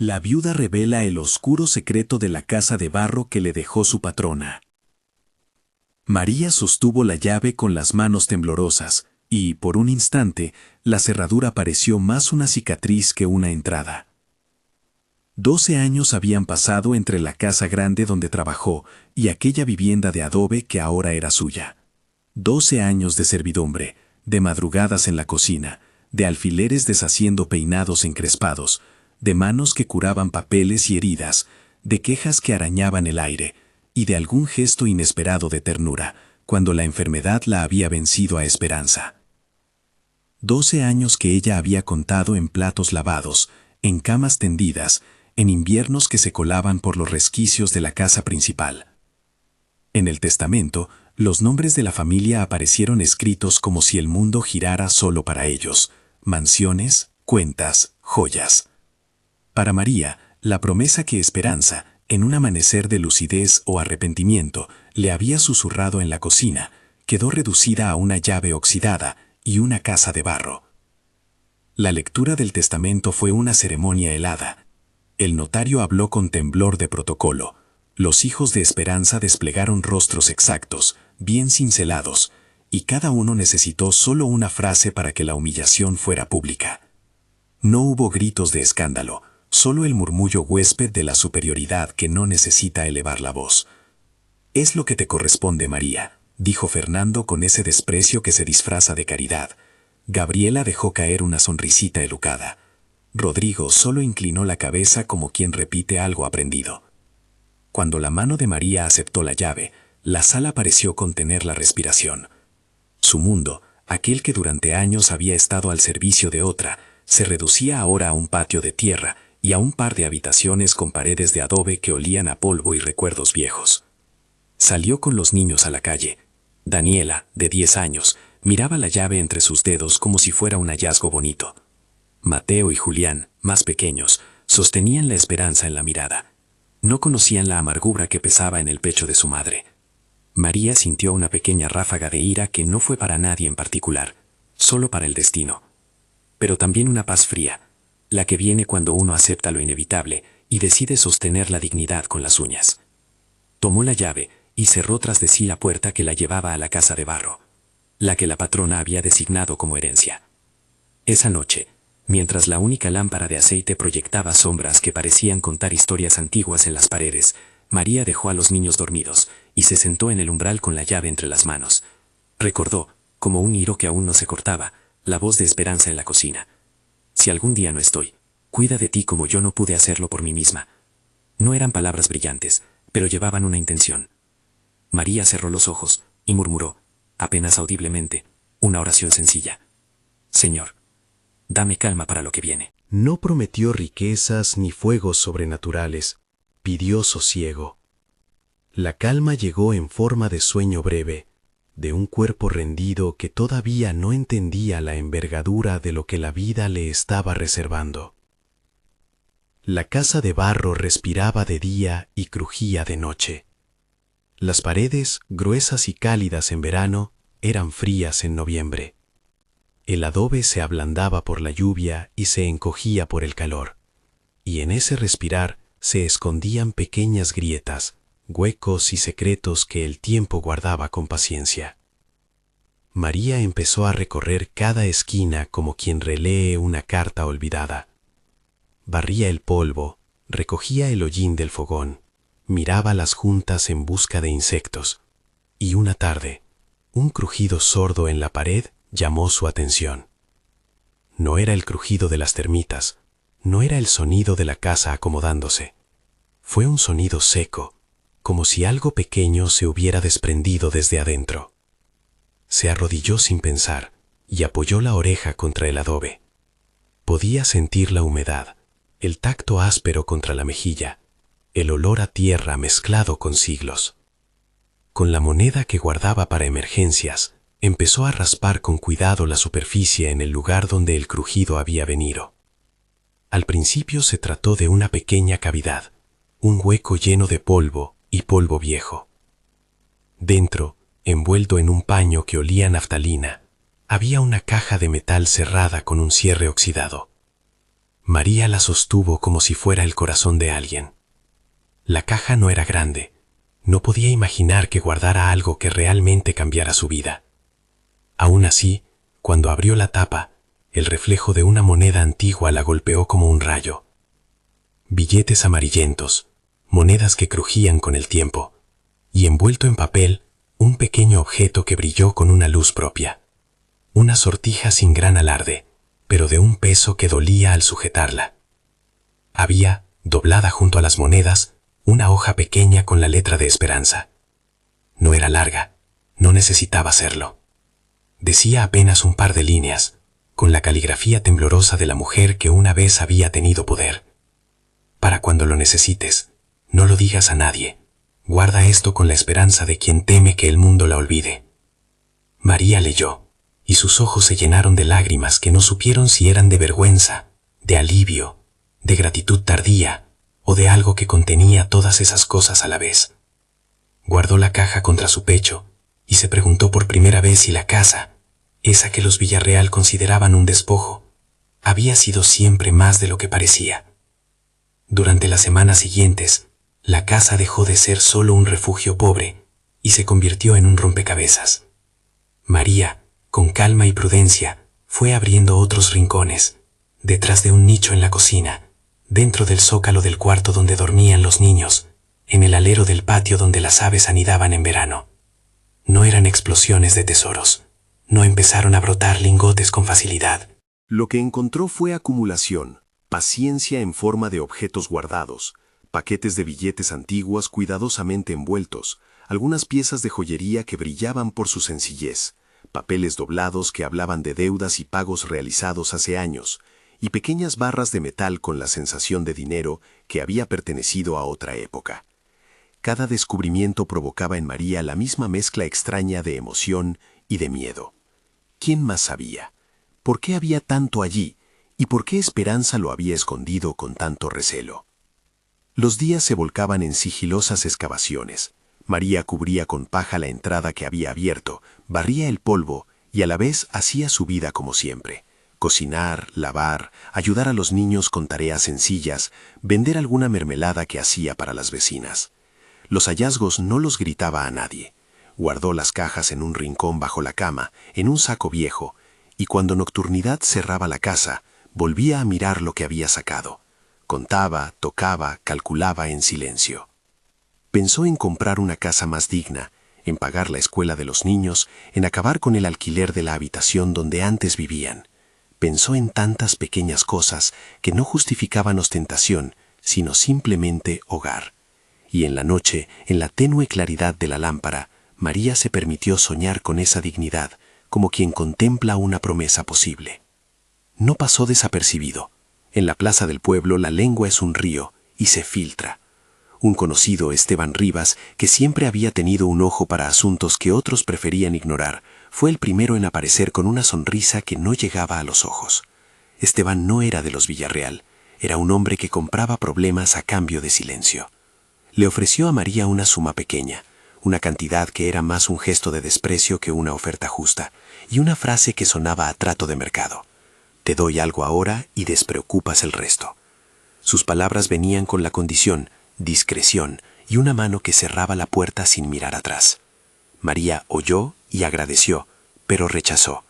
La viuda revela el oscuro secreto de la casa de barro que le dejó su patrona. María sostuvo la llave con las manos temblorosas, y, por un instante, la cerradura pareció más una cicatriz que una entrada. 12 años habían pasado entre la casa grande donde trabajó y aquella vivienda de adobe que ahora era suya. 12 años de servidumbre, de madrugadas en la cocina, de alfileres deshaciendo peinados encrespados, de manos que curaban papeles y heridas, de quejas que arañaban el aire, y de algún gesto inesperado de ternura, cuando la enfermedad la había vencido a esperanza. 12 años que ella había contado en platos lavados, en camas tendidas, en inviernos que se colaban por los resquicios de la casa principal. En el testamento, los nombres de la familia aparecieron escritos como si el mundo girara solo para ellos: mansiones, cuentas, joyas. Para María, la promesa que Esperanza, en un amanecer de lucidez o arrepentimiento, le había susurrado en la cocina, quedó reducida a una llave oxidada y una casa de barro. La lectura del testamento fue una ceremonia helada. El notario habló con temblor de protocolo. Los hijos de Esperanza desplegaron rostros exactos, bien cincelados, y cada uno necesitó solo una frase para que la humillación fuera pública. No hubo gritos de escándalo, solo el murmullo huésped de la superioridad que no necesita elevar la voz. «Es lo que te corresponde, María», dijo Fernando con ese desprecio que se disfraza de caridad. Gabriela dejó caer una sonrisita educada. Rodrigo solo inclinó la cabeza como quien repite algo aprendido. Cuando la mano de María aceptó la llave, la sala pareció contener la respiración. Su mundo, aquel que durante años había estado al servicio de otra, se reducía ahora a un patio de tierra y a un par de habitaciones con paredes de adobe que olían a polvo y recuerdos viejos. Salió con los niños a la calle. Daniela, de 10 años, miraba la llave entre sus dedos como si fuera un hallazgo bonito. Mateo y Julián, más pequeños, sostenían la esperanza en la mirada. No conocían la amargura que pesaba en el pecho de su madre. María sintió una pequeña ráfaga de ira que no fue para nadie en particular, solo para el destino. Pero también una paz fría, la que viene cuando uno acepta lo inevitable y decide sostener la dignidad con las uñas. Tomó la llave y cerró tras de sí la puerta que la llevaba a la casa de barro, la que la patrona había designado como herencia. Esa noche, mientras la única lámpara de aceite proyectaba sombras que parecían contar historias antiguas en las paredes, María dejó a los niños dormidos y se sentó en el umbral con la llave entre las manos. Recordó, como un hilo que aún no se cortaba, la voz de Esperanza en la cocina. «Si algún día no estoy, cuida de ti como yo no pude hacerlo por mí misma». No eran palabras brillantes, pero llevaban una intención. María cerró los ojos y murmuró, apenas audiblemente, una oración sencilla: «Señor, dame calma para lo que viene». No prometió riquezas ni fuegos sobrenaturales, pidió sosiego. La calma llegó en forma de sueño breve, de un cuerpo rendido que todavía no entendía la envergadura de lo que la vida le estaba reservando. La casa de barro respiraba de día y crujía de noche. Las paredes, gruesas y cálidas en verano, eran frías en noviembre. El adobe se ablandaba por la lluvia y se encogía por el calor, y en ese respirar se escondían pequeñas grietas, huecos y secretos que el tiempo guardaba con paciencia. María empezó a recorrer cada esquina como quien relee una carta olvidada. Barría el polvo, recogía el hollín del fogón, miraba las juntas en busca de insectos, y una tarde, un crujido sordo en la pared llamó su atención. No era el crujido de las termitas, no era el sonido de la casa acomodándose. Fue un sonido seco, como si algo pequeño se hubiera desprendido desde adentro. Se arrodilló sin pensar y apoyó la oreja contra el adobe. Podía sentir la humedad, el tacto áspero contra la mejilla, el olor a tierra mezclado con siglos. Con la moneda que guardaba para emergencias, empezó a raspar con cuidado la superficie en el lugar donde el crujido había venido. Al principio se trató de una pequeña cavidad, un hueco lleno de polvo y polvo viejo. Dentro, envuelto en un paño que olía a naftalina, había una caja de metal cerrada con un cierre oxidado. María la sostuvo como si fuera el corazón de alguien. La caja no era grande. No podía imaginar que guardara algo que realmente cambiara su vida. Aún así, cuando abrió la tapa, el reflejo de una moneda antigua la golpeó como un rayo. Billetes amarillentos, monedas que crujían con el tiempo, y envuelto en papel, un pequeño objeto que brilló con una luz propia. Una sortija sin gran alarde, pero de un peso que dolía al sujetarla. Había, doblada junto a las monedas, una hoja pequeña con la letra de esperanza. No era larga, no necesitaba serlo. Decía apenas un par de líneas, con la caligrafía temblorosa de la mujer que una vez había tenido poder. Para cuando lo necesites, no lo digas a nadie. Guarda esto con la esperanza de quien teme que el mundo la olvide. María leyó, y sus ojos se llenaron de lágrimas que no supieron si eran de vergüenza, de alivio, de gratitud tardía, o de algo que contenía todas esas cosas a la vez. Guardó la caja contra su pecho, y se preguntó por primera vez si la casa, esa que los Villarreal consideraban un despojo, había sido siempre más de lo que parecía. Durante las semanas siguientes, la casa dejó de ser solo un refugio pobre y se convirtió en un rompecabezas. María, con calma y prudencia, fue abriendo otros rincones, detrás de un nicho en la cocina, dentro del zócalo del cuarto donde dormían los niños, en el alero del patio donde las aves anidaban en verano. No eran explosiones de tesoros, no empezaron a brotar lingotes con facilidad. Lo que encontró fue acumulación, paciencia en forma de objetos guardados, paquetes de billetes antiguos cuidadosamente envueltos, algunas piezas de joyería que brillaban por su sencillez, papeles doblados que hablaban de deudas y pagos realizados hace años, y pequeñas barras de metal con la sensación de dinero que había pertenecido a otra época. Cada descubrimiento provocaba en María la misma mezcla extraña de emoción y de miedo. ¿Quién más sabía? ¿Por qué había tanto allí? ¿Y por qué Esperanza lo había escondido con tanto recelo? Los días se volcaban en sigilosas excavaciones. María cubría con paja la entrada que había abierto, barría el polvo y a la vez hacía su vida como siempre. Cocinar, lavar, ayudar a los niños con tareas sencillas, vender alguna mermelada que hacía para las vecinas. Los hallazgos no los gritaba a nadie. Guardó las cajas en un rincón bajo la cama, en un saco viejo, y cuando nocturnidad cerraba la casa, volvía a mirar lo que había sacado. Contaba, tocaba, calculaba en silencio. Pensó en comprar una casa más digna, en pagar la escuela de los niños, en acabar con el alquiler de la habitación donde antes vivían. Pensó en tantas pequeñas cosas que no justificaban ostentación, sino simplemente hogar. Y en la noche, en la tenue claridad de la lámpara, María se permitió soñar con esa dignidad, como quien contempla una promesa posible. No pasó desapercibido. En la plaza del pueblo la lengua es un río y se filtra. Un conocido, Esteban Rivas, que siempre había tenido un ojo para asuntos que otros preferían ignorar, fue el primero en aparecer con una sonrisa que no llegaba a los ojos. Esteban no era de los Villarreal, era un hombre que compraba problemas a cambio de silencio. Le ofreció a María una suma pequeña, una cantidad que era más un gesto de desprecio que una oferta justa, y una frase que sonaba a trato de mercado. Te doy algo ahora y despreocupas el resto. Sus palabras venían con la condición, discreción y una mano que cerraba la puerta sin mirar atrás. María oyó y agradeció, pero rechazó,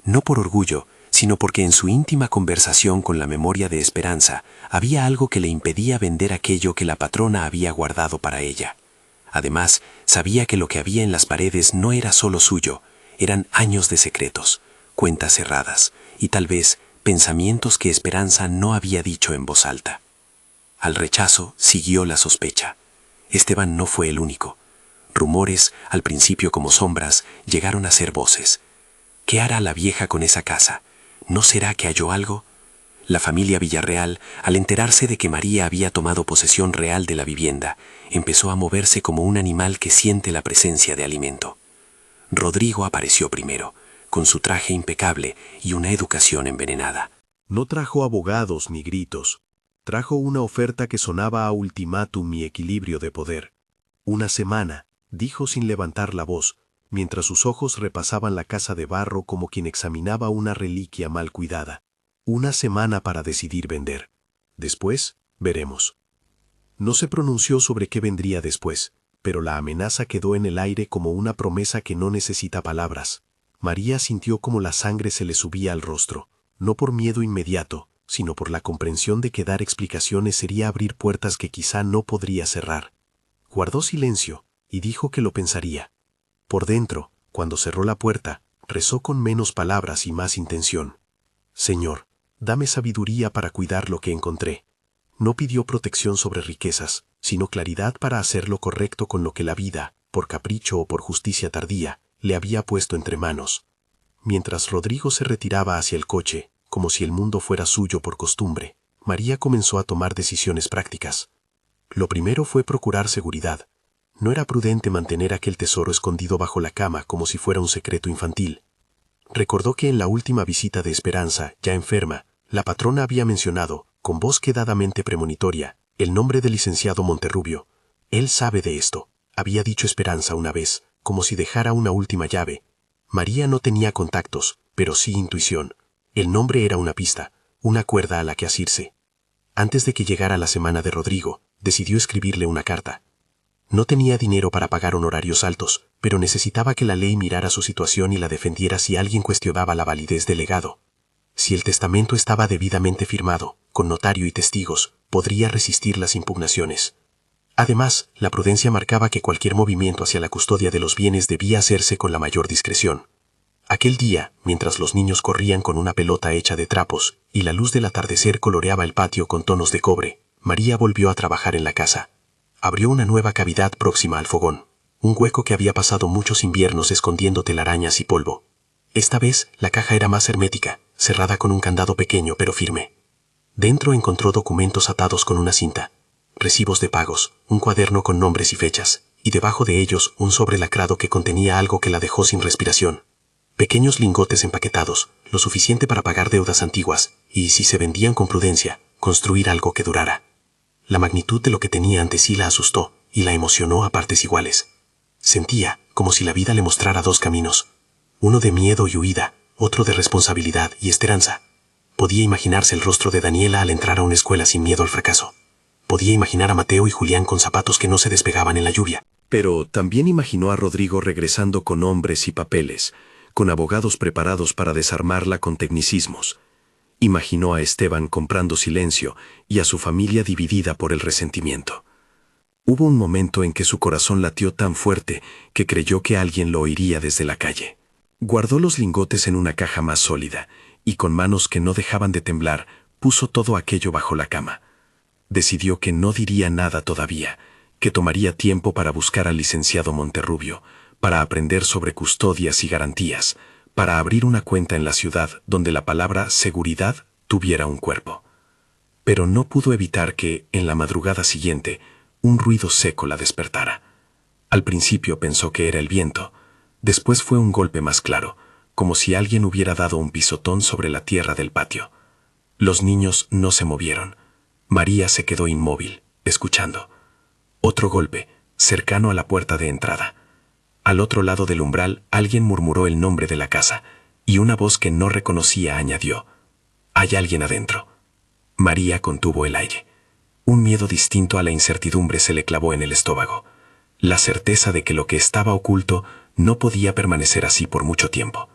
no por orgullo, sino porque en su íntima conversación con la memoria de Esperanza había algo que le impedía vender aquello que la patrona había guardado para ella. Además, sabía que lo que había en las paredes no era solo suyo, eran años de secretos, cuentas cerradas y tal vez pensamientos que Esperanza no había dicho en voz alta. Al rechazo siguió la sospecha. Esteban no fue el único. Rumores, al principio como sombras, llegaron a ser voces. ¿Qué hará la vieja con esa casa? ¿No será que halló algo? La familia Villarreal, al enterarse de que María había tomado posesión real de la vivienda, empezó a moverse como un animal que siente la presencia de alimento. Rodrigo apareció primero, con su traje impecable y una educación envenenada. No trajo abogados ni gritos. Trajo una oferta que sonaba a ultimátum y equilibrio de poder. Una semana, dijo sin levantar la voz, mientras sus ojos repasaban la casa de barro como quien examinaba una reliquia mal cuidada. Una semana para decidir vender. Después, veremos. No se pronunció sobre qué vendría después, pero la amenaza quedó en el aire como una promesa que no necesita palabras. María sintió como la sangre se le subía al rostro, no por miedo inmediato, sino por la comprensión de que dar explicaciones sería abrir puertas que quizá no podría cerrar. Guardó silencio y dijo que lo pensaría. Por dentro, cuando cerró la puerta, rezó con menos palabras y más intención. Señor, dame sabiduría para cuidar lo que encontré. No pidió protección sobre riquezas, sino claridad para hacer lo correcto con lo que la vida, por capricho o por justicia tardía, le había puesto entre manos. Mientras Rodrigo se retiraba hacia el coche, como si el mundo fuera suyo por costumbre, María comenzó a tomar decisiones prácticas. Lo primero fue procurar seguridad. No era prudente mantener aquel tesoro escondido bajo la cama como si fuera un secreto infantil. Recordó que en la última visita de Esperanza, ya enferma, la patrona había mencionado, con voz quedadamente premonitoria, el nombre del licenciado Monterrubio. Él sabe de esto, había dicho Esperanza una vez, como si dejara una última llave. María no tenía contactos, pero sí intuición. El nombre era una pista, una cuerda a la que asirse. Antes de que llegara la semana de Rodrigo, decidió escribirle una carta. No tenía dinero para pagar honorarios altos, pero necesitaba que la ley mirara su situación y la defendiera si alguien cuestionaba la validez del legado. Si el testamento estaba debidamente firmado, con notario y testigos, podría resistir las impugnaciones. Además, la prudencia marcaba que cualquier movimiento hacia la custodia de los bienes debía hacerse con la mayor discreción. Aquel día, mientras los niños corrían con una pelota hecha de trapos y la luz del atardecer coloreaba el patio con tonos de cobre, María volvió a trabajar en la casa. Abrió una nueva cavidad próxima al fogón, un hueco que había pasado muchos inviernos escondiendo telarañas y polvo. Esta vez, la caja era más hermética, cerrada con un candado pequeño pero firme. Dentro encontró documentos atados con una cinta, recibos de pagos, un cuaderno con nombres y fechas, y debajo de ellos un sobre lacrado que contenía algo que la dejó sin respiración. Pequeños lingotes empaquetados, lo suficiente para pagar deudas antiguas, y, si se vendían con prudencia, construir algo que durara. La magnitud de lo que tenía ante sí la asustó y la emocionó a partes iguales. Sentía como si la vida le mostrara dos caminos, uno de miedo y huida, otro de responsabilidad y esperanza. Podía imaginarse el rostro de Daniela al entrar a una escuela sin miedo al fracaso. Podía imaginar a Mateo y Julián con zapatos que no se despegaban en la lluvia. Pero también imaginó a Rodrigo regresando con hombres y papeles, con abogados preparados para desarmarla con tecnicismos. Imaginó a Esteban comprando silencio y a su familia dividida por el resentimiento. Hubo un momento en que su corazón latió tan fuerte que creyó que alguien lo oiría desde la calle. Guardó los lingotes en una caja más sólida y con manos que no dejaban de temblar, puso todo aquello bajo la cama. Decidió que no diría nada todavía, que tomaría tiempo para buscar al licenciado Monterrubio, para aprender sobre custodias y garantías, para abrir una cuenta en la ciudad donde la palabra seguridad tuviera un cuerpo. Pero no pudo evitar que, en la madrugada siguiente, un ruido seco la despertara. Al principio pensó que era el viento, después fue un golpe más claro, como si alguien hubiera dado un pisotón sobre la tierra del patio. Los niños no se movieron. María se quedó inmóvil, escuchando. Otro golpe, cercano a la puerta de entrada. Al otro lado del umbral, alguien murmuró el nombre de la casa, y una voz que no reconocía añadió: «Hay alguien adentro». María contuvo el aire. Un miedo distinto a la incertidumbre se le clavó en el estómago. La certeza de que lo que estaba oculto no podía permanecer así por mucho tiempo.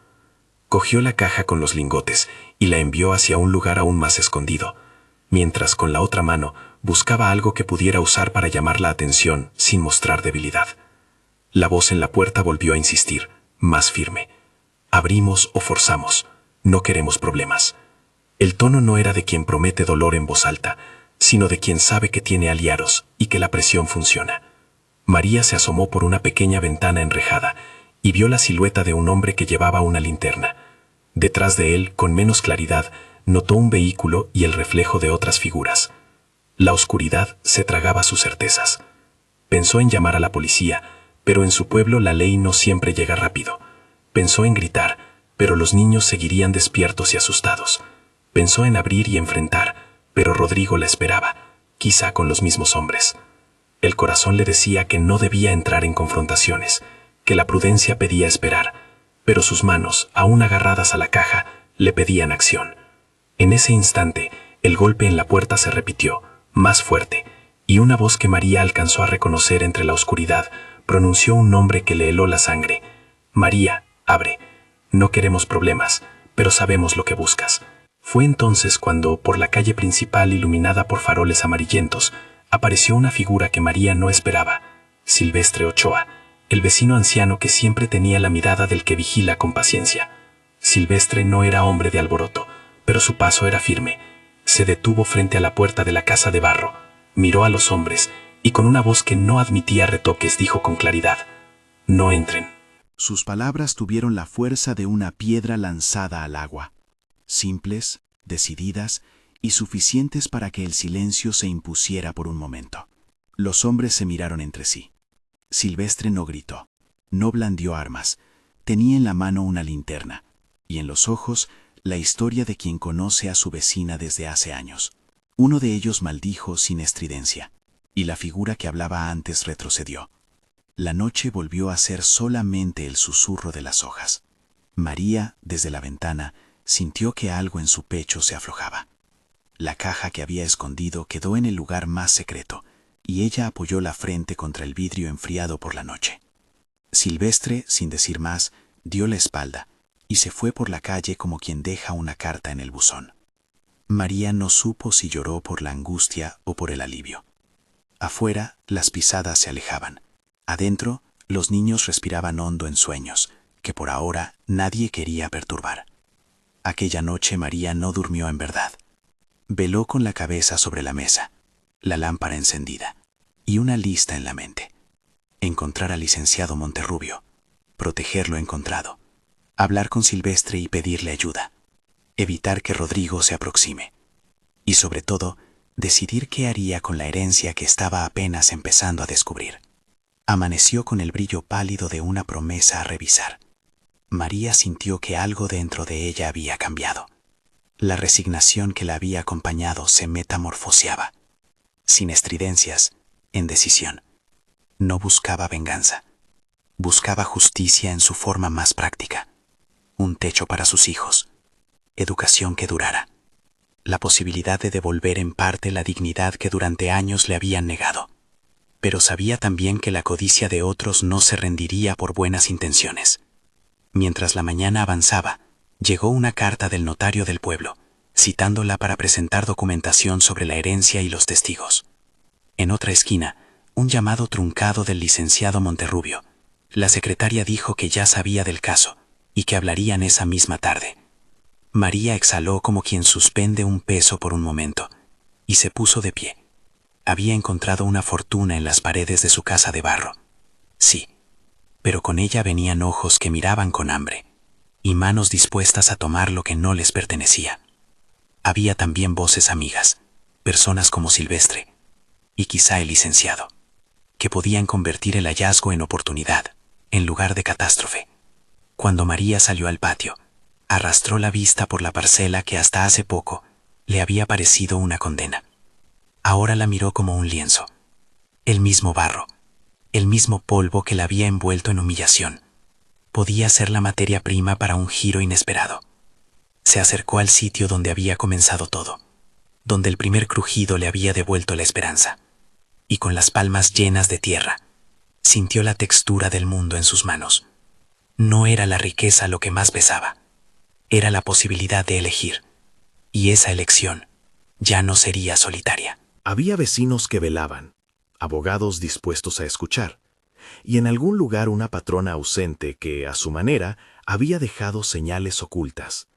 Cogió la caja con los lingotes y la envió hacia un lugar aún más escondido, mientras con la otra mano buscaba algo que pudiera usar para llamar la atención sin mostrar debilidad. La voz en la puerta volvió a insistir, más firme. «Abrimos o forzamos. No queremos problemas». El tono no era de quien promete dolor en voz alta, sino de quien sabe que tiene aliados y que la presión funciona. María se asomó por una pequeña ventana enrejada y vio la silueta de un hombre que llevaba una linterna. Detrás de él, con menos claridad, notó un vehículo y el reflejo de otras figuras. La oscuridad se tragaba sus certezas. Pensó en llamar a la policía, pero en su pueblo la ley no siempre llega rápido. Pensó en gritar, pero los niños seguirían despiertos y asustados. Pensó en abrir y enfrentar, pero Rodrigo la esperaba, quizá con los mismos hombres. El corazón le decía que no debía entrar en confrontaciones, que la prudencia pedía esperar, pero sus manos, aún agarradas a la caja, le pedían acción. En ese instante, el golpe en la puerta se repitió, más fuerte, y una voz que María alcanzó a reconocer entre la oscuridad pronunció un nombre que le heló la sangre. María, abre. No queremos problemas, pero sabemos lo que buscas. Fue entonces cuando, por la calle principal iluminada por faroles amarillentos, apareció una figura que María no esperaba. Silvestre Ochoa, el vecino anciano que siempre tenía la mirada del que vigila con paciencia. Silvestre no era hombre de alboroto, pero su paso era firme. Se detuvo frente a la puerta de la casa de barro, miró a los hombres y con una voz que no admitía retoques dijo con claridad: «No entren». Sus palabras tuvieron la fuerza de una piedra lanzada al agua, simples, decididas y suficientes para que el silencio se impusiera por un momento. Los hombres se miraron entre sí. Silvestre no gritó, no blandió armas, tenía en la mano una linterna, y en los ojos la historia de quien conoce a su vecina desde hace años. Uno de ellos maldijo sin estridencia, y la figura que hablaba antes retrocedió. La noche volvió a ser solamente el susurro de las hojas. María, desde la ventana, sintió que algo en su pecho se aflojaba. La caja que había escondido quedó en el lugar más secreto, y ella apoyó la frente contra el vidrio enfriado por la noche. Silvestre, sin decir más, dio la espalda, y se fue por la calle como quien deja una carta en el buzón. María no supo si lloró por la angustia o por el alivio. Afuera, las pisadas se alejaban. Adentro, los niños respiraban hondo en sueños, que por ahora nadie quería perturbar. Aquella noche María no durmió en verdad. Veló con la cabeza sobre la mesa, la lámpara encendida, y una lista en la mente. Encontrar al licenciado Monterrubio, proteger lo encontrado, hablar con Silvestre y pedirle ayuda, evitar que Rodrigo se aproxime, y sobre todo, decidir qué haría con la herencia que estaba apenas empezando a descubrir. Amaneció con el brillo pálido de una promesa a revisar. María sintió que algo dentro de ella había cambiado. La resignación que la había acompañado se metamorfoseaba. Sin estridencias, en decisión. No buscaba venganza. Buscaba justicia en su forma más práctica. Un techo para sus hijos. Educación que durara. La posibilidad de devolver en parte la dignidad que durante años le habían negado. Pero sabía también que la codicia de otros no se rendiría por buenas intenciones. Mientras la mañana avanzaba, llegó una carta del notario del pueblo, citándola para presentar documentación sobre la herencia y los testigos. En otra esquina, un llamado truncado del licenciado Monterrubio. La secretaria dijo que ya sabía del caso y que hablarían esa misma tarde. María exhaló como quien suspende un peso por un momento y se puso de pie. Había encontrado una fortuna en las paredes de su casa de barro. Sí, pero con ella venían ojos que miraban con hambre y manos dispuestas a tomar lo que no les pertenecía. Había también voces amigas, personas como Silvestre y quizá el licenciado, que podían convertir el hallazgo en oportunidad, en lugar de catástrofe. Cuando María salió al patio, arrastró la vista por la parcela que hasta hace poco le había parecido una condena. Ahora la miró como un lienzo. El mismo barro, el mismo polvo que la había envuelto en humillación. Podía ser la materia prima para un giro inesperado. Se acercó al sitio donde había comenzado todo, donde el primer crujido le había devuelto la esperanza, y con las palmas llenas de tierra, sintió la textura del mundo en sus manos. No era la riqueza lo que más pesaba, era la posibilidad de elegir, y esa elección ya no sería solitaria. Había vecinos que velaban, abogados dispuestos a escuchar, y en algún lugar una patrona ausente que, a su manera, había dejado señales ocultas.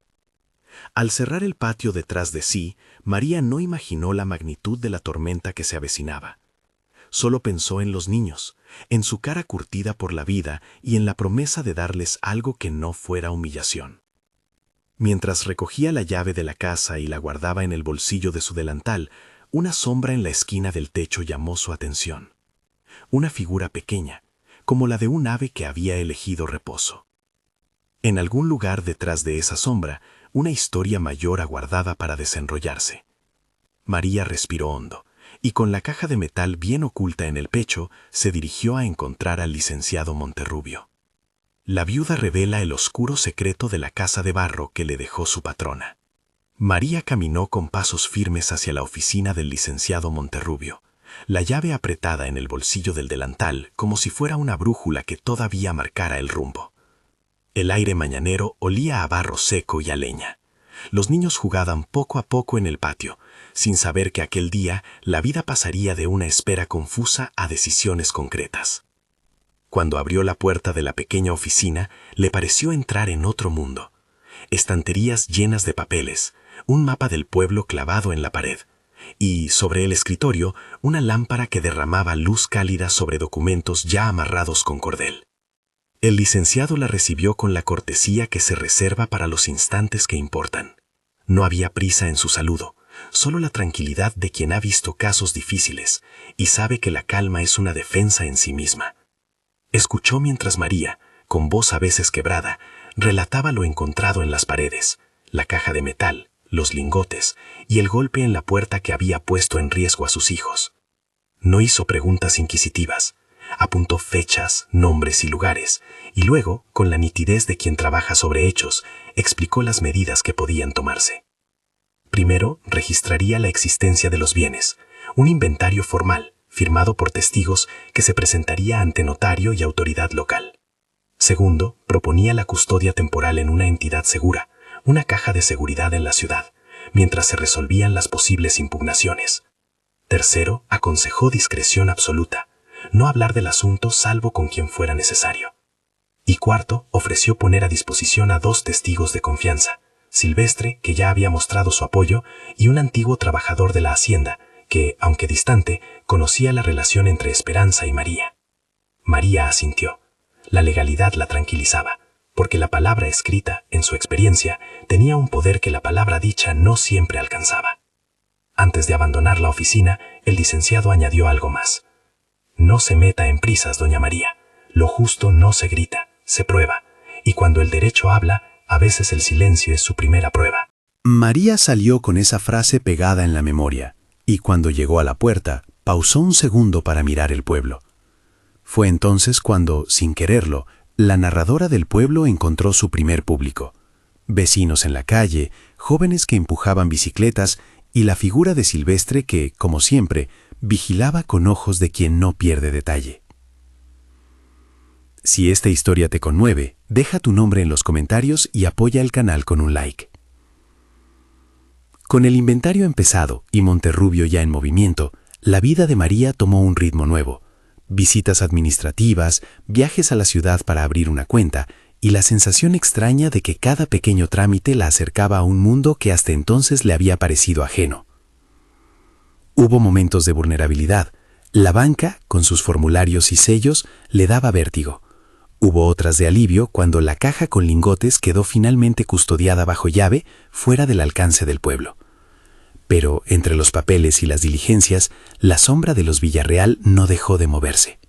Al cerrar el patio detrás de sí, María no imaginó la magnitud de la tormenta que se avecinaba. Solo pensó en los niños, en su cara curtida por la vida y en la promesa de darles algo que no fuera humillación. Mientras recogía la llave de la casa y la guardaba en el bolsillo de su delantal, una sombra en la esquina del techo llamó su atención. Una figura pequeña, como la de un ave que había elegido reposo. En algún lugar detrás de esa sombra, una historia mayor aguardaba para desenrollarse. María respiró hondo, y con la caja de metal bien oculta en el pecho, se dirigió a encontrar al licenciado Monterrubio. La viuda revela el oscuro secreto de la casa de barro que le dejó su patrona. María caminó con pasos firmes hacia la oficina del licenciado Monterrubio, la llave apretada en el bolsillo del delantal como si fuera una brújula que todavía marcara el rumbo. El aire mañanero olía a barro seco y a leña. Los niños jugaban poco a poco en el patio, sin saber que aquel día la vida pasaría de una espera confusa a decisiones concretas. Cuando abrió la puerta de la pequeña oficina, le pareció entrar en otro mundo. Estanterías llenas de papeles, un mapa del pueblo clavado en la pared, y, sobre el escritorio, una lámpara que derramaba luz cálida sobre documentos ya amarrados con cordel. El licenciado la recibió con la cortesía que se reserva para los instantes que importan. No había prisa en su saludo, solo la tranquilidad de quien ha visto casos difíciles y sabe que la calma es una defensa en sí misma. Escuchó mientras María, con voz a veces quebrada, relataba lo encontrado en las paredes, la caja de metal, los lingotes y el golpe en la puerta que había puesto en riesgo a sus hijos. No hizo preguntas inquisitivas. Apuntó fechas, nombres y lugares, y luego, con la nitidez de quien trabaja sobre hechos, explicó las medidas que podían tomarse. Primero, registraría la existencia de los bienes, un inventario formal, firmado por testigos, que se presentaría ante notario y autoridad local. Segundo, proponía la custodia temporal en una entidad segura, una caja de seguridad en la ciudad, mientras se resolvían las posibles impugnaciones. Tercero, aconsejó discreción absoluta, no hablar del asunto salvo con quien fuera necesario. Y cuarto, ofreció poner a disposición a 2 testigos de confianza, Silvestre, que ya había mostrado su apoyo, y un antiguo trabajador de la hacienda, que, aunque distante, conocía la relación entre Esperanza y María. María asintió. La legalidad la tranquilizaba, porque la palabra escrita, en su experiencia, tenía un poder que la palabra dicha no siempre alcanzaba. Antes de abandonar la oficina, el licenciado añadió algo más. No se meta en prisas, doña María. Lo justo no se grita, se prueba. Y cuando el derecho habla, a veces el silencio es su primera prueba. María salió con esa frase pegada en la memoria, y cuando llegó a la puerta, pausó un segundo para mirar el pueblo. Fue entonces cuando, sin quererlo, la narradora del pueblo encontró su primer público. Vecinos en la calle, jóvenes que empujaban bicicletas y la figura de Silvestre que, como siempre, vigilaba con ojos de quien no pierde detalle. Si esta historia te conmueve, deja tu nombre en los comentarios y apoya el canal con un like. Con el inventario empezado y Monterrubio ya en movimiento, la vida de María tomó un ritmo nuevo. Visitas administrativas, viajes a la ciudad para abrir una cuenta y la sensación extraña de que cada pequeño trámite la acercaba a un mundo que hasta entonces le había parecido ajeno. Hubo momentos de vulnerabilidad. La banca, con sus formularios y sellos, le daba vértigo. Hubo otras de alivio cuando la caja con lingotes quedó finalmente custodiada bajo llave, fuera del alcance del pueblo. Pero entre los papeles y las diligencias, la sombra de los Villarreal no dejó de moverse.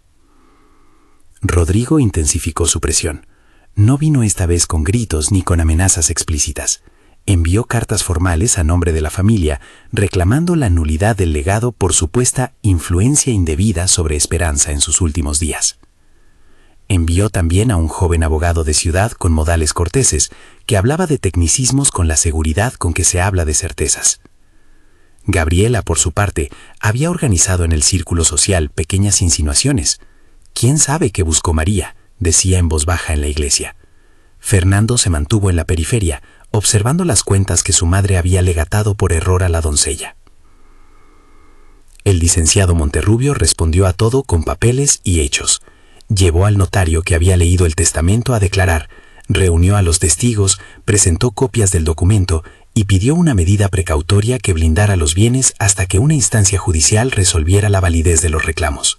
Rodrigo intensificó su presión. No vino esta vez con gritos ni con amenazas explícitas. Envió cartas formales a nombre de la familia, reclamando la nulidad del legado por supuesta influencia indebida sobre Esperanza en sus últimos días. Envió también a un joven abogado de ciudad con modales corteses, que hablaba de tecnicismos con la seguridad con que se habla de certezas. Gabriela, por su parte, había organizado en el círculo social pequeñas insinuaciones. ¿Quién sabe qué buscó María?, decía en voz baja en la iglesia. Fernando se mantuvo en la periferia, observando las cuentas que su madre había legatado por error a la doncella. El licenciado Monterrubio respondió a todo con papeles y hechos. Llevó al notario que había leído el testamento a declarar, reunió a los testigos, presentó copias del documento y pidió una medida precautoria que blindara los bienes hasta que una instancia judicial resolviera la validez de los reclamos.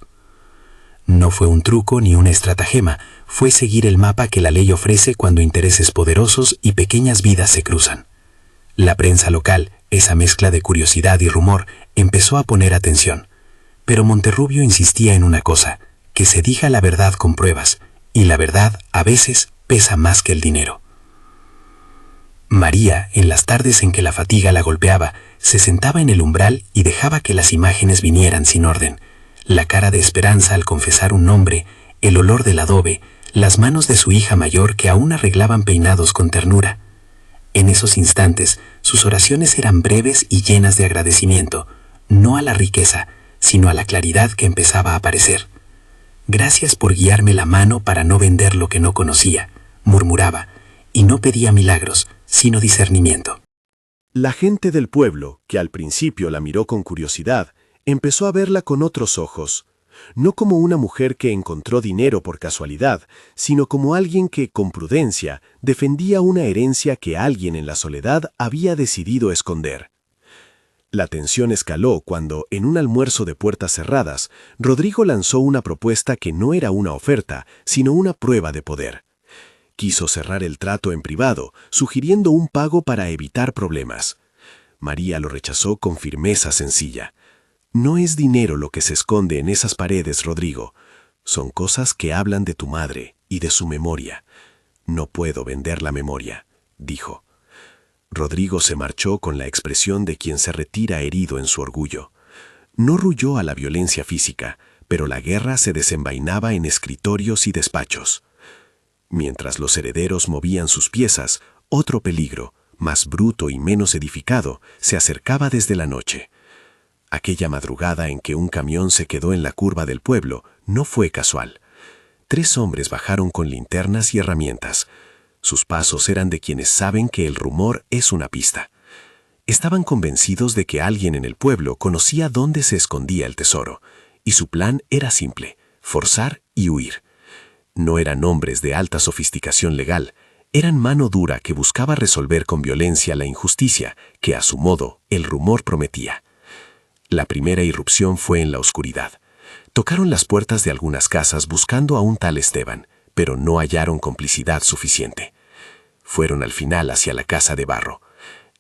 No fue un truco ni una estratagema, fue seguir el mapa que la ley ofrece cuando intereses poderosos y pequeñas vidas se cruzan. La prensa local, esa mezcla de curiosidad y rumor, empezó a poner atención. Pero Monterrubio insistía en una cosa, que se diga la verdad con pruebas, y la verdad, a veces, pesa más que el dinero. María, en las tardes en que la fatiga la golpeaba, se sentaba en el umbral y dejaba que las imágenes vinieran sin orden. La cara de Esperanza al confesar un nombre, el olor del adobe, las manos de su hija mayor que aún arreglaban peinados con ternura. En esos instantes, Sus oraciones eran breves y llenas de agradecimiento, no a la riqueza, sino a la claridad que empezaba a aparecer. Gracias por guiarme la mano para no vender lo que no conocía, murmuraba, y no pedía milagros, sino discernimiento. La gente del pueblo, que al principio la miró con curiosidad, empezó a verla con otros ojos, no como una mujer que encontró dinero por casualidad, sino como alguien que, con prudencia, defendía una herencia que alguien en la soledad había decidido esconder. La tensión escaló cuando, en un almuerzo de puertas cerradas, Rodrigo lanzó una propuesta que no era una oferta, sino una prueba de poder. Quiso cerrar el trato en privado, sugiriendo un pago para evitar problemas. María lo rechazó con firmeza sencilla. No es dinero lo que se esconde en esas paredes, Rodrigo. Son cosas que hablan de tu madre y de su memoria. No puedo vender la memoria, dijo. Rodrigo se marchó con la expresión de quien se retira herido en su orgullo. No ruyó a la violencia física, pero la guerra se desenvainaba en escritorios y despachos. Mientras los herederos movían sus piezas, otro peligro, más bruto y menos edificado, se acercaba desde la noche. Aquella madrugada en que un camión se quedó en la curva del pueblo no fue casual. 3 hombres bajaron con linternas y herramientas. Sus pasos eran de quienes saben que el rumor es una pista. Estaban convencidos de que alguien en el pueblo conocía dónde se escondía el tesoro, y su plan era simple: forzar y huir. No eran hombres de alta sofisticación legal, eran mano dura que buscaba resolver con violencia la injusticia que, a su modo, el rumor prometía. La primera irrupción fue en la oscuridad. Tocaron las puertas de algunas casas buscando a un tal Esteban, pero no hallaron complicidad suficiente. Fueron al final hacia la casa de barro.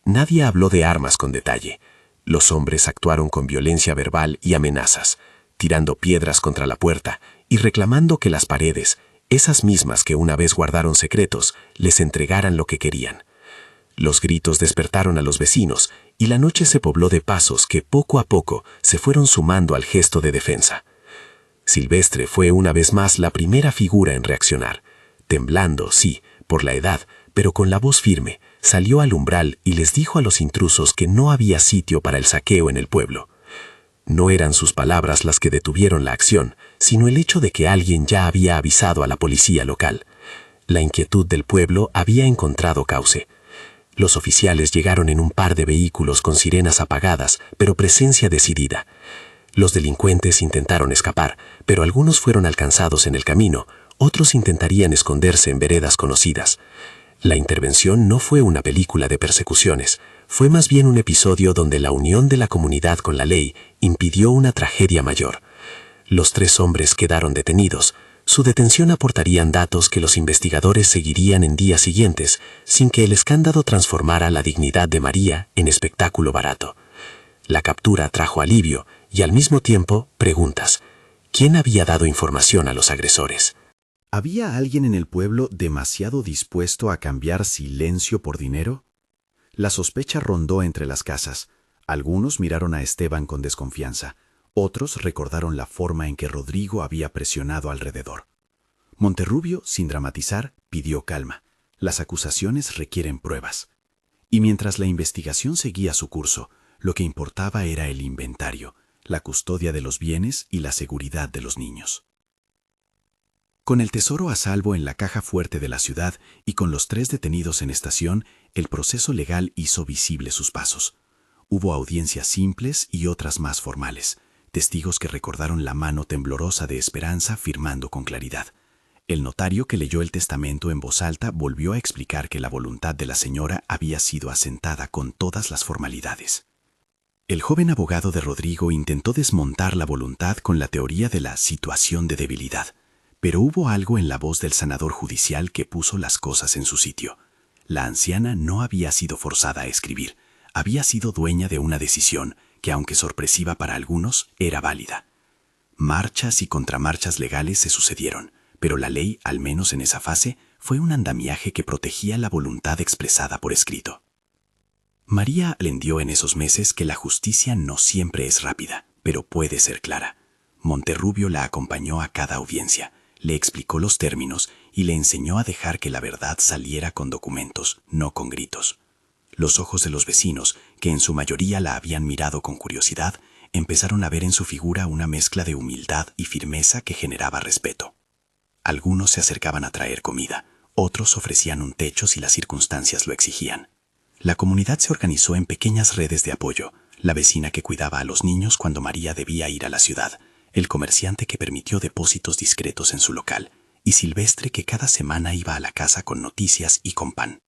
Nadie habló de armas con detalle. Los hombres actuaron con violencia verbal y amenazas, tirando piedras contra la puerta y reclamando que las paredes, esas mismas que una vez guardaron secretos, les entregaran lo que querían. Los gritos despertaron a los vecinos y la noche se pobló de pasos que poco a poco se fueron sumando al gesto de defensa. Silvestre fue una vez más la primera figura en reaccionar. Temblando, sí, por la edad, pero con la voz firme, salió al umbral y les dijo a los intrusos que no había sitio para el saqueo en el pueblo. No eran sus palabras las que detuvieron la acción, sino el hecho de que alguien ya había avisado a la policía local. La inquietud del pueblo había encontrado cauce. Los oficiales llegaron en un par de vehículos con sirenas apagadas, pero presencia decidida. Los delincuentes intentaron escapar, pero algunos fueron alcanzados en el camino, otros intentarían esconderse en veredas conocidas. La intervención no fue una película de persecuciones, fue más bien un episodio donde la unión de la comunidad con la ley impidió una tragedia mayor. Los 3 hombres quedaron detenidos. Su detención aportarían datos que los investigadores seguirían en días siguientes, sin que el escándalo transformara la dignidad de María en espectáculo barato. La captura trajo alivio y al mismo tiempo preguntas. ¿Quién había dado información a los agresores? ¿Había alguien en el pueblo demasiado dispuesto a cambiar silencio por dinero? La sospecha rondó entre las casas. Algunos miraron a Esteban con desconfianza. Otros recordaron la forma en que Rodrigo había presionado alrededor. Monterrubio, sin dramatizar, pidió calma. Las acusaciones requieren pruebas. Y mientras la investigación seguía su curso, lo que importaba era el inventario, la custodia de los bienes y la seguridad de los niños. Con el tesoro a salvo en la caja fuerte de la ciudad y con los 3 detenidos en estación, el proceso legal hizo visibles sus pasos. Hubo audiencias simples y otras más formales, testigos que recordaron la mano temblorosa de Esperanza firmando con claridad. El notario que leyó el testamento en voz alta volvió a explicar que la voluntad de la señora había sido asentada con todas las formalidades. El joven abogado de Rodrigo intentó desmontar la voluntad con la teoría de la situación de debilidad, pero hubo algo en la voz del sanador judicial que puso las cosas en su sitio. La anciana no había sido forzada a escribir, había sido dueña de una decisión que, aunque sorpresiva para algunos, era válida. Marchas y contramarchas legales se sucedieron, pero la ley, al menos en esa fase, fue un andamiaje que protegía la voluntad expresada por escrito. María aprendió en esos meses que la justicia no siempre es rápida, pero puede ser clara. Monterrubio la acompañó a cada audiencia, le explicó los términos y le enseñó a dejar que la verdad saliera con documentos, no con gritos. Los ojos de los vecinos, que en su mayoría la habían mirado con curiosidad, empezaron a ver en su figura una mezcla de humildad y firmeza que generaba respeto. Algunos se acercaban a traer comida, otros ofrecían un techo si las circunstancias lo exigían. La comunidad se organizó en pequeñas redes de apoyo, la vecina que cuidaba a los niños cuando María debía ir a la ciudad, el comerciante que permitió depósitos discretos en su local, y Silvestre que cada semana iba a la casa con noticias y con pan.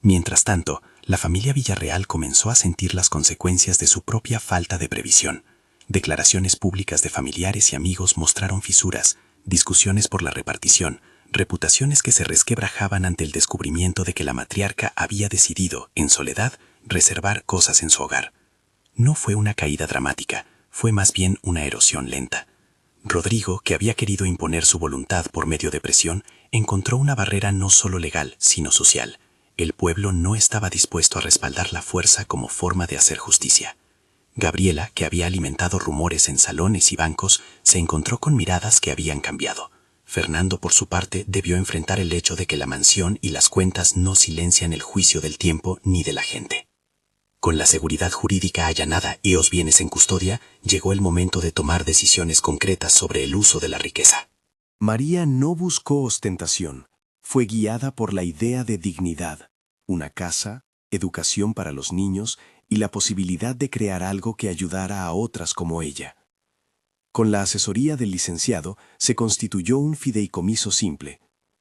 Mientras tanto, la familia Villarreal comenzó a sentir las consecuencias de su propia falta de previsión. Declaraciones públicas de familiares y amigos mostraron fisuras, discusiones por la repartición, reputaciones que se resquebrajaban ante el descubrimiento de que la matriarca había decidido, en soledad, reservar cosas en su hogar. No fue una caída dramática, fue más bien una erosión lenta. Rodrigo, que había querido imponer su voluntad por medio de presión, encontró una barrera no solo legal, sino social. El pueblo no estaba dispuesto a respaldar la fuerza como forma de hacer justicia. Gabriela, que había alimentado rumores en salones y bancos, se encontró con miradas que habían cambiado. Fernando, por su parte, debió enfrentar el hecho de que la mansión y las cuentas no silencian el juicio del tiempo ni de la gente. Con la seguridad jurídica allanada y los bienes en custodia, llegó el momento de tomar decisiones concretas sobre el uso de la riqueza. María no buscó ostentación, fue guiada por la idea de dignidad, una casa, educación para los niños y la posibilidad de crear algo que ayudara a otras como ella. Con la asesoría del licenciado se constituyó un fideicomiso simple.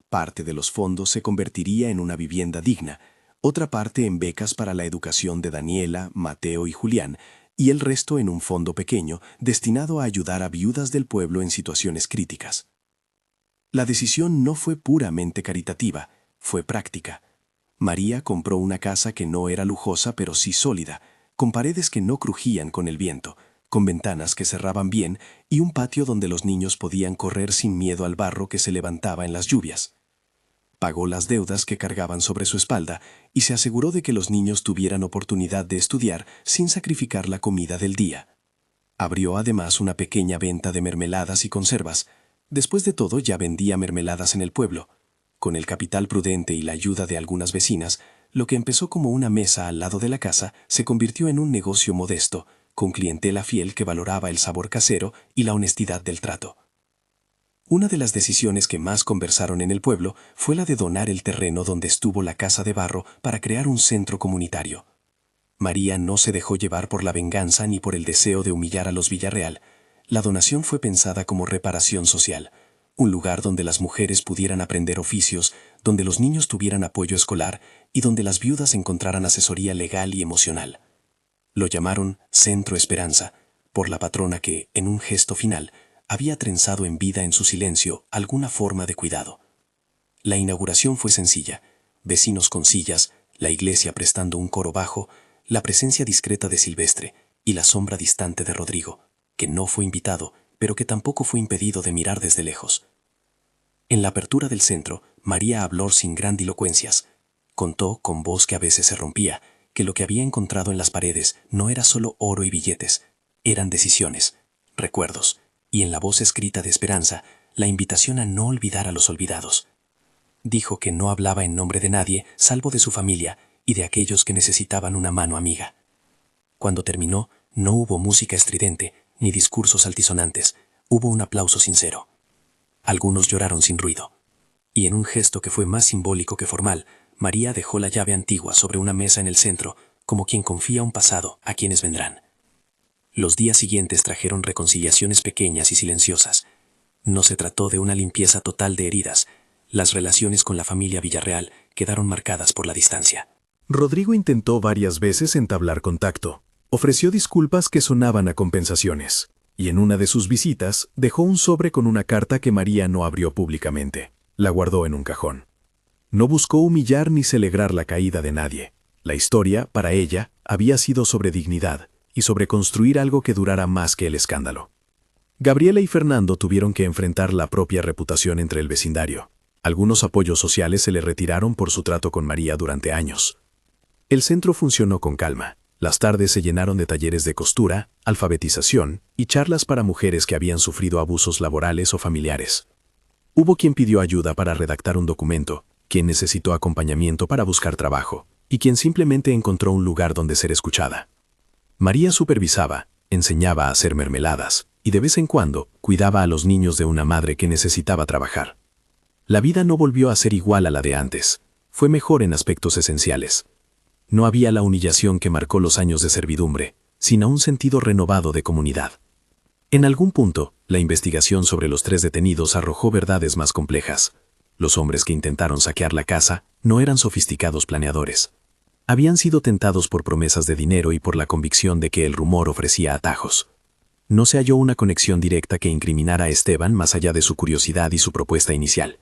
Parte de los fondos se convertiría en una vivienda digna, otra parte en becas para la educación de Daniela, Mateo y Julián, y el resto en un fondo pequeño destinado a ayudar a viudas del pueblo en situaciones críticas. La decisión no fue puramente caritativa, fue práctica. María compró una casa que no era lujosa pero sí sólida, con paredes que no crujían con el viento, con ventanas que cerraban bien y un patio donde los niños podían correr sin miedo al barro que se levantaba en las lluvias. Pagó las deudas que cargaban sobre su espalda y se aseguró de que los niños tuvieran oportunidad de estudiar sin sacrificar la comida del día. Abrió además una pequeña venta de mermeladas y conservas. Después de todo, ya vendía mermeladas en el pueblo. Con el capital prudente y la ayuda de algunas vecinas, lo que empezó como una mesa al lado de la casa se convirtió en un negocio modesto, con clientela fiel que valoraba el sabor casero y la honestidad del trato. Una de las decisiones que más conversaron en el pueblo fue la de donar el terreno donde estuvo la casa de barro para crear un centro comunitario. María no se dejó llevar por la venganza ni por el deseo de humillar a los Villarreal. La donación fue pensada como reparación social, un lugar donde las mujeres pudieran aprender oficios, donde los niños tuvieran apoyo escolar y donde las viudas encontraran asesoría legal y emocional. Lo llamaron Centro Esperanza, por la patrona que, en un gesto final, había trenzado en vida en su silencio alguna forma de cuidado. La inauguración fue sencilla, vecinos con sillas, la iglesia prestando un coro bajo, la presencia discreta de Silvestre y la sombra distante de Rodrigo, que no fue invitado, pero que tampoco fue impedido de mirar desde lejos. En la apertura del centro, María habló sin grandilocuencias. Contó, con voz que a veces se rompía, que lo que había encontrado en las paredes no era solo oro y billetes, eran decisiones, recuerdos, y en la voz escrita de Esperanza, la invitación a no olvidar a los olvidados. Dijo que no hablaba en nombre de nadie, salvo de su familia y de aquellos que necesitaban una mano amiga. Cuando terminó, no hubo música estridente, ni discursos altisonantes, hubo un aplauso sincero. Algunos lloraron sin ruido. Y en un gesto que fue más simbólico que formal, María dejó la llave antigua sobre una mesa en el centro, como quien confía un pasado a quienes vendrán. Los días siguientes trajeron reconciliaciones pequeñas y silenciosas. No se trató de una limpieza total de heridas. Las relaciones con la familia Villarreal quedaron marcadas por la distancia. Rodrigo intentó varias veces entablar contacto. Ofreció disculpas que sonaban a compensaciones, y en una de sus visitas dejó un sobre con una carta que María no abrió públicamente. La guardó en un cajón. No buscó humillar ni celebrar la caída de nadie. La historia, para ella, había sido sobre dignidad y sobre construir algo que durara más que el escándalo. Gabriela y Fernando tuvieron que enfrentar la propia reputación entre el vecindario. Algunos apoyos sociales se le retiraron por su trato con María durante años. El centro funcionó con calma. Las tardes se llenaron de talleres de costura, alfabetización y charlas para mujeres que habían sufrido abusos laborales o familiares. Hubo quien pidió ayuda para redactar un documento, quien necesitó acompañamiento para buscar trabajo, y quien simplemente encontró un lugar donde ser escuchada. María supervisaba, enseñaba a hacer mermeladas y de vez en cuando cuidaba a los niños de una madre que necesitaba trabajar. La vida no volvió a ser igual a la de antes. Fue mejor en aspectos esenciales. No había la humillación que marcó los años de servidumbre, sino un sentido renovado de comunidad. En algún punto, la investigación sobre los 3 detenidos arrojó verdades más complejas. Los hombres que intentaron saquear la casa no eran sofisticados planeadores. Habían sido tentados por promesas de dinero y por la convicción de que el rumor ofrecía atajos. No se halló una conexión directa que incriminara a Esteban más allá de su curiosidad y su propuesta inicial.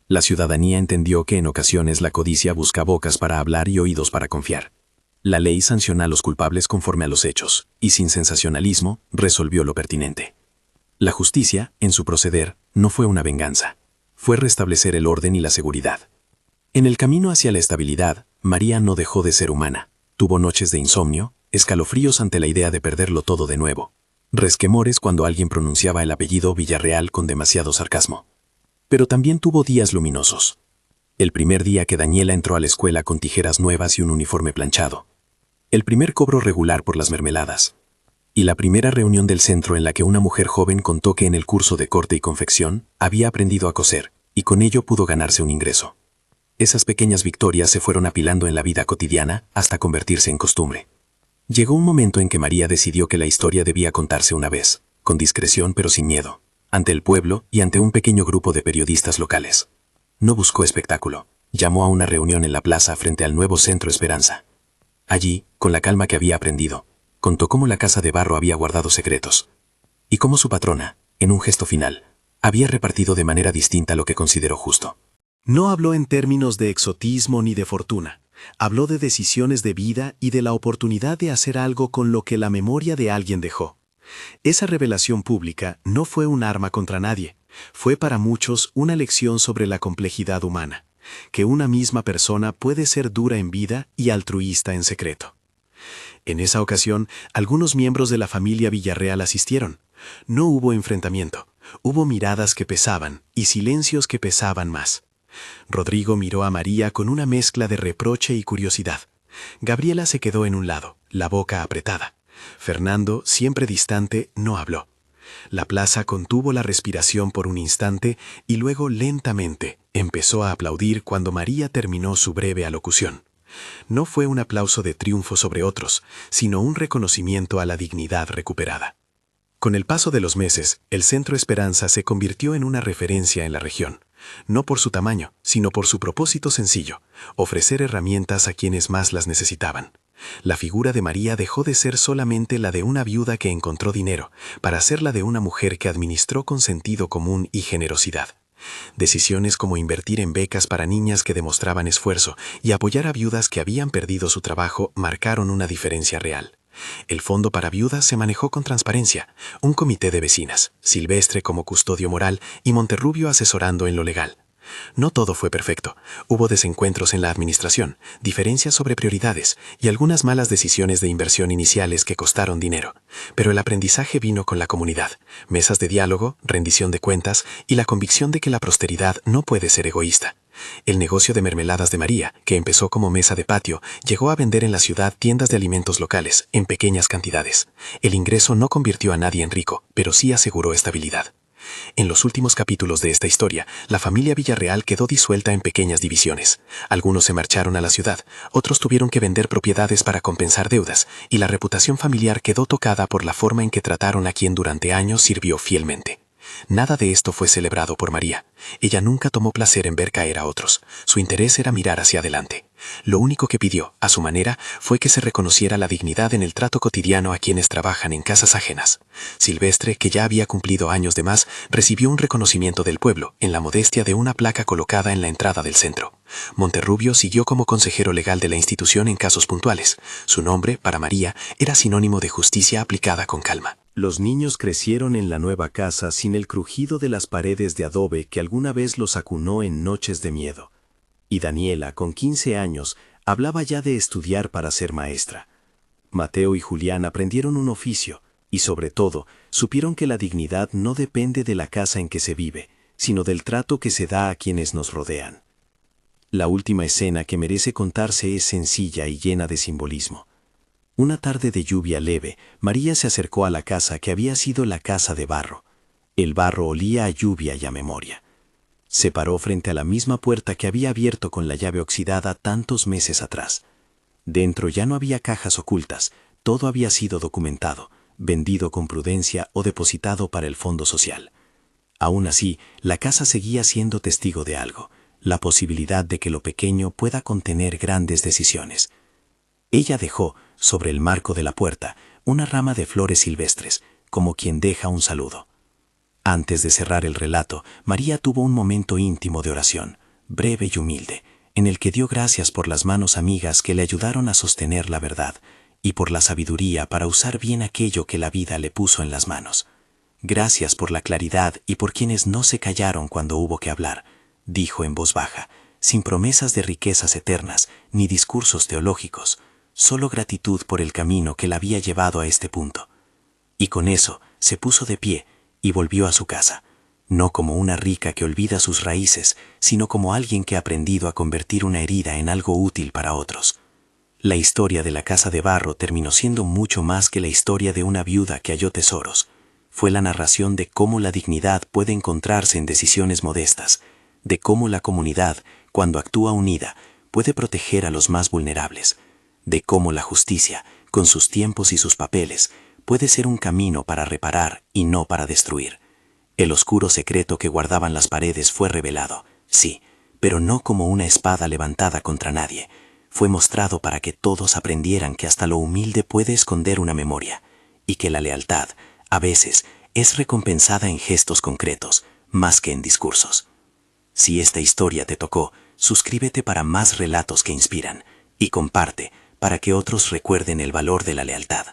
La ciudadanía entendió que en ocasiones la codicia busca bocas para hablar y oídos para confiar. La ley sanciona a los culpables conforme a los hechos, y sin sensacionalismo, resolvió lo pertinente. La justicia, en su proceder, no fue una venganza. Fue restablecer el orden y la seguridad. En el camino hacia la estabilidad, María no dejó de ser humana. Tuvo noches de insomnio, escalofríos ante la idea de perderlo todo de nuevo. Resquemores cuando alguien pronunciaba el apellido Villarreal con demasiado sarcasmo. Pero también tuvo días luminosos. El primer día que Daniela entró a la escuela con tijeras nuevas y un uniforme planchado. El primer cobro regular por las mermeladas. Y la primera reunión del centro en la que una mujer joven contó que en el curso de corte y confección había aprendido a coser, y con ello pudo ganarse un ingreso. Esas pequeñas victorias se fueron apilando en la vida cotidiana hasta convertirse en costumbre. Llegó un momento en que María decidió que la historia debía contarse una vez, con discreción pero sin miedo, ante el pueblo y ante un pequeño grupo de periodistas locales. No buscó espectáculo. Llamó a una reunión en la plaza frente al nuevo Centro Esperanza. Allí, con la calma que había aprendido, contó cómo la casa de barro había guardado secretos. Y cómo su patrona, en un gesto final, había repartido de manera distinta lo que consideró justo. No habló en términos de exotismo ni de fortuna. Habló de decisiones de vida y de la oportunidad de hacer algo con lo que la memoria de alguien dejó. Esa revelación pública no fue un arma contra nadie. Fue para muchos una lección sobre la complejidad humana, que una misma persona puede ser dura en vida y altruista en secreto. En esa ocasión, algunos miembros de la familia Villarreal asistieron. No hubo enfrentamiento, hubo miradas que pesaban y silencios que pesaban más. Rodrigo miró a María con una mezcla de reproche y curiosidad. Gabriela se quedó en un lado, la boca apretada. Fernando, siempre distante, no habló. La plaza contuvo la respiración por un instante y luego lentamente empezó a aplaudir cuando María terminó su breve alocución. No fue un aplauso de triunfo sobre otros, sino un reconocimiento a la dignidad recuperada. Con el paso de los meses, el Centro Esperanza se convirtió en una referencia en la región, no por su tamaño, sino por su propósito sencillo, ofrecer herramientas a quienes más las necesitaban. La figura de María dejó de ser solamente la de una viuda que encontró dinero, para ser la de una mujer que administró con sentido común y generosidad. Decisiones como invertir en becas para niñas que demostraban esfuerzo y apoyar a viudas que habían perdido su trabajo marcaron una diferencia real. El fondo para viudas se manejó con transparencia, un comité de vecinas, Silvestre como custodio moral y Monterrubio asesorando en lo legal. No todo fue perfecto. Hubo desencuentros en la administración, diferencias sobre prioridades y algunas malas decisiones de inversión iniciales que costaron dinero. Pero el aprendizaje vino con la comunidad, mesas de diálogo, rendición de cuentas y la convicción de que la prosperidad no puede ser egoísta. El negocio de mermeladas de María, que empezó como mesa de patio, llegó a vender en la ciudad tiendas de alimentos locales, en pequeñas cantidades. El ingreso no convirtió a nadie en rico, pero sí aseguró estabilidad. En los últimos capítulos de esta historia, la familia Villarreal quedó disuelta en pequeñas divisiones. Algunos se marcharon a la ciudad, otros tuvieron que vender propiedades para compensar deudas, y la reputación familiar quedó tocada por la forma en que trataron a quien durante años sirvió fielmente. Nada de esto fue celebrado por María. Ella nunca tomó placer en ver caer a otros. Su interés era mirar hacia adelante. Lo único que pidió, a su manera, fue que se reconociera la dignidad en el trato cotidiano a quienes trabajan en casas ajenas. Silvestre, que ya había cumplido años de más, recibió un reconocimiento del pueblo en la modestia de una placa colocada en la entrada del centro. Monterrubio siguió como consejero legal de la institución en casos puntuales. Su nombre, para María, era sinónimo de justicia aplicada con calma. Los niños crecieron en la nueva casa sin el crujido de las paredes de adobe que alguna vez los acunó en noches de miedo. Y Daniela, con 15 años, hablaba ya de estudiar para ser maestra. Mateo y Julián aprendieron un oficio y, sobre todo, supieron que la dignidad no depende de la casa en que se vive, sino del trato que se da a quienes nos rodean. La última escena que merece contarse es sencilla y llena de simbolismo. Una tarde de lluvia leve, María se acercó a la casa que había sido la casa de barro. El barro olía a lluvia y a memoria. Se paró frente a la misma puerta que había abierto con la llave oxidada tantos meses atrás. Dentro ya no había cajas ocultas, todo había sido documentado, vendido con prudencia o depositado para el fondo social. Aún así, la casa seguía siendo testigo de algo, la posibilidad de que lo pequeño pueda contener grandes decisiones. Ella dejó, sobre el marco de la puerta, una rama de flores silvestres, como quien deja un saludo. Antes de cerrar el relato, María tuvo un momento íntimo de oración, breve y humilde, en el que dio gracias por las manos amigas que le ayudaron a sostener la verdad, y por la sabiduría para usar bien aquello que la vida le puso en las manos. Gracias por la claridad y por quienes no se callaron cuando hubo que hablar, dijo en voz baja, sin promesas de riquezas eternas ni discursos teológicos, solo gratitud por el camino que la había llevado a este punto. Y con eso se puso de pie y volvió a su casa, no como una rica que olvida sus raíces, sino como alguien que ha aprendido a convertir una herida en algo útil para otros. La historia de la casa de barro terminó siendo mucho más que la historia de una viuda que halló tesoros. Fue la narración de cómo la dignidad puede encontrarse en decisiones modestas, de cómo la comunidad, cuando actúa unida, puede proteger a los más vulnerables, de cómo la justicia, con sus tiempos y sus papeles, puede ser un camino para reparar y no para destruir. El oscuro secreto que guardaban las paredes fue revelado, sí, pero no como una espada levantada contra nadie. Fue mostrado para que todos aprendieran que hasta lo humilde puede esconder una memoria, y que la lealtad, a veces, es recompensada en gestos concretos, más que en discursos. Si esta historia te tocó, suscríbete para más relatos que inspiran, y comparte para que otros recuerden el valor de la lealtad.